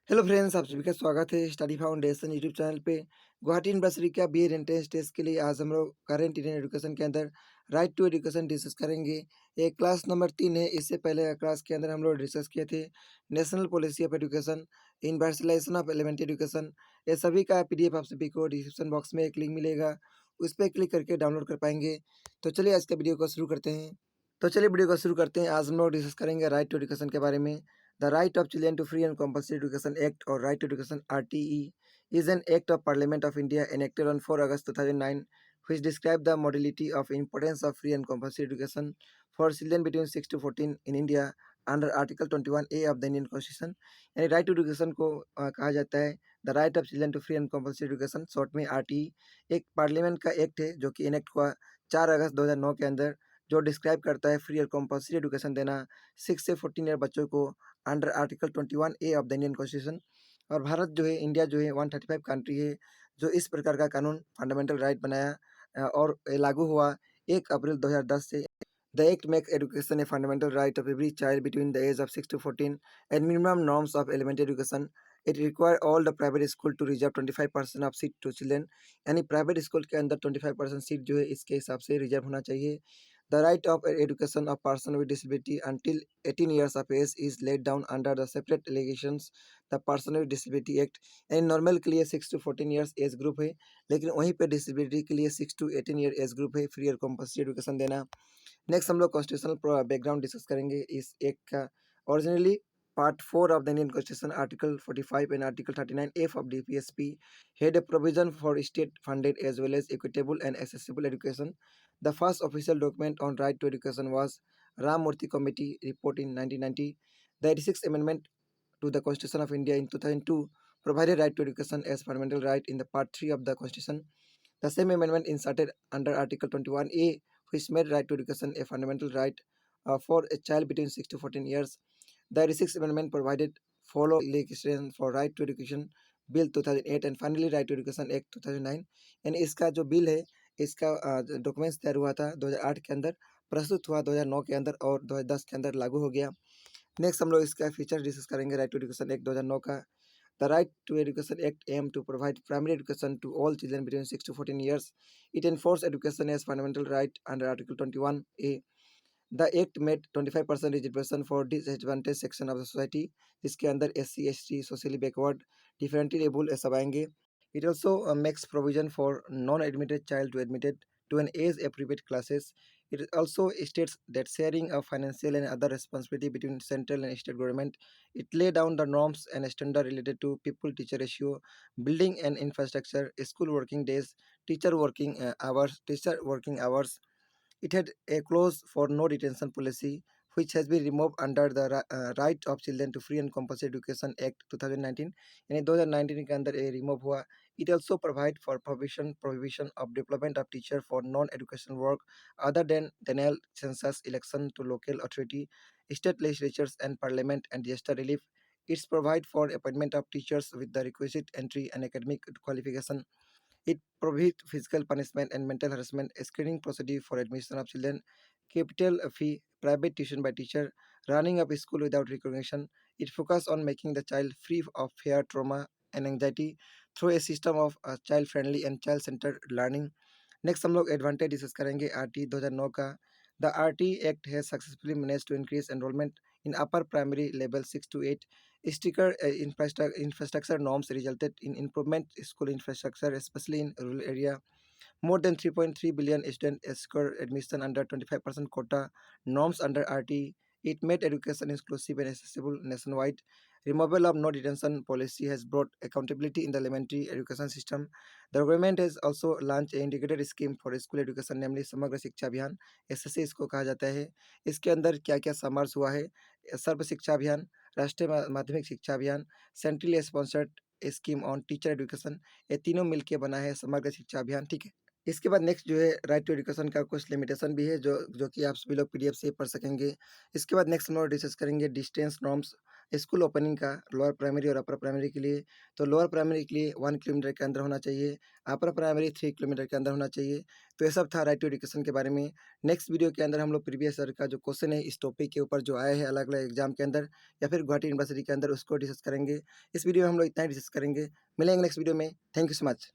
Hello friends, आप सभी का स्वागत है स्टडी फाउंडेशन यूट्यूब चैनल पे। गुवाहाटी यूनिवर्सिटी का बी.एड एंट्रेंस टेस्ट के लिए आज हम लोग करंट इंडियन एजुकेशन के अंदर राइट टू एजुकेशन डिस्कस करेंगे। ये क्लास नंबर 3 है। इससे पहले क्लास के अंदर हम लोग डिस्कस किए थे national policy of education, universalization of elementary education. ये सभी का पीडीएफ आप सभी को डिस्क्रिप्शन बॉक्स में एक लिंक मिलेगा, उस पर क्लिक करके डाउनलोड कर पाएंगे। तो चलिए आज का वीडियो को शुरू करते हैं। आज हम लोग डिस्कस करेंगे राइट टू एजुकेशन के बारे में। The Right of Children to Free and Compulsory Education Act or Right to Education RTE is an act of Parliament of India enacted on 4 August 2009 which described the modality of importance of free and compulsory education for children between 6 to 14 in India under Article 21A of the Indian Constitution। यानी right to education को कहा जाता है the right of children to free and compulsory education, short में RTE. एक parliament का act है जो कि इनेक्ट हुआ 4 अगस्त 2009 के अंदर, जो डिस्क्राइब करता है फ्री और कंपल्सरी एजुकेशन देना 6 से 14 ईयर बच्चों को under article 21A of the Indian constitution. और भारत जो है, इंडिया जो है 135 कंट्री है जो इस प्रकार का कानून फंडामेंटल राइट बनाया और ये लागू हुआ 1 अप्रैल 2010 से। The act make education a fundamental right of every child between the age of 6 to 14 and minimum norms of elementary education. It require all the private school to reserve 25% of seat to children. यानी private school के अंदर 25% seat जो है इसके हिसाब से reserve होना चाहिए। The right of education of person with disability until 18 years of age is laid down under the separate allegations the Person with Disability Act। यानी नॉर्मल के लिए 6 to 14 ईयर्स एज ग्रुप है, लेकिन वहीं पे डिसेबिलिटी के लिए 6 to 18 ईयर एज ग्रुप है फ्री और कंपल्सरी एजुकेशन देना। नेक्स्ट हम लोग कॉन्स्टिट्यूशनल बैकग्राउंड डिस्कस करेंगे इस एक्ट का। Originally Part 4 of the Indian Constitution, Article 45 and Article 39F of DPSP had a provision for state-funded as well as equitable and accessible education. The first official document on right to education was Ram Murthy Committee report in 1990. The 86th Amendment to the Constitution of India in 2002 provided right to education as fundamental right in the Part 3 of the Constitution. The same amendment inserted under Article 21A, which made right to education a fundamental right for a child between 6 to 14 years. The 86th Amendment provided follow legislation for right to education bill 2008 and finally right to education act 2009। यानी इसका जो bill है, इसका documents तैयार हुआ था 2008 के अंदर, प्रस्तुत हुआ 2009 के अंदर और 2010 के अंदर लागू हो गया। नेक्स्ट हम लोग इसका फीचर डिस्कस करेंगे राइट टू एजुकेशन एक्ट 2009 का। The Right to Education Act aims to provide primary education to all children between 6 to 14 years. It enforces education as fundamental right under Article 21A। The Act made 25% reservation for disadvantaged section of the society, जिसके अंदर SC, ST, socially backward, differently able ये सब आएंगे। It also makes provision for non-admitted child to admitted to an age-appropriate classes. It also states that sharing of financial and other responsibility between central and state government. It lay down the norms and standard related to people-teacher ratio, building and infrastructure, school working days, teacher working hours. It had a clause for no detention policy, which has been removed under the Right of Children to Free and Compulsory Education Act 2019। यानी 2019 के अंदर ये remove हुआ। It also provide for prohibition of deployment of teacher for non-educational work other than general census, election to local authority, state legislatures and parliament, and disaster relief. It's provide for appointment of teachers with the requisite entry and academic qualification. It prohibits physical punishment and mental harassment, a screening procedure for admission of children, capital fee, private tuition by teacher, running of a school without recognition. It focuses on making the child free of fear, trauma, and anxiety through a system of child-friendly and child-centered learning। Next हम लोग advantage discuss करेंगे RT 2009 का। The RT act has successfully manage to increase enrolment in upper primary level 6 to 8। Stricter infrastructure norms resulted in improvement school infrastructure, especially in rural area. More than 3.3 billion students secured admission under 25% quota norms under RT. It made education inclusive and accessible nationwide. Removal of no detention policy has brought accountability in the elementary education system. The government has also launched an integrated scheme for school education, namely समग्र शिक्षा अभियान, SSA इसको कहा जाता है। इसके अंदर क्या क्या समावेश हुआ है? सर्व शिक्षा अभियान, राष्ट्रीय माध्यमिक शिक्षा अभियान, centrally sponsored scheme on teacher education, ये तीनों मिलके बना है समग्र शिक्षा अभियान। ठीक है, इसके बाद नेक्स्ट जो है राइट टू एजुकेशन का कुछ लिमिटेशन भी है जो कि आप सभी लोग पीडीएफ से पढ़ सकेंगे। इसके बाद नेक्स्ट हम लोग डिस्कस करेंगे डिस्टेंस नॉर्म्स स्कूल ओपनिंग का लोअर प्राइमरी और अपर प्राइमरी के लिए। तो लोअर प्राइमरी के लिए 1 किलोमीटर के अंदर होना चाहिए, अपर प्राइमरी 3 किलोमीटर के अंदर होना चाहिए। तो ये सब था राइट टू एजुकेशन के बारे में। नेक्स्ट वीडियो के अंदर हम लोग प्रीवियस ईयर का जो क्वेश्चन है इस टॉपिक के ऊपर जो आए हैं अलग-अलग एग्जाम के अंदर या फिर गुवाहाटी यूनिवर्सिटी के अंदर, उसको डिस्कस करेंगे। इस वीडियो में हम लोग इतना ही डिस्कस करेंगे। मिलेंगे नेक्स्ट वीडियो में। Thank you so much.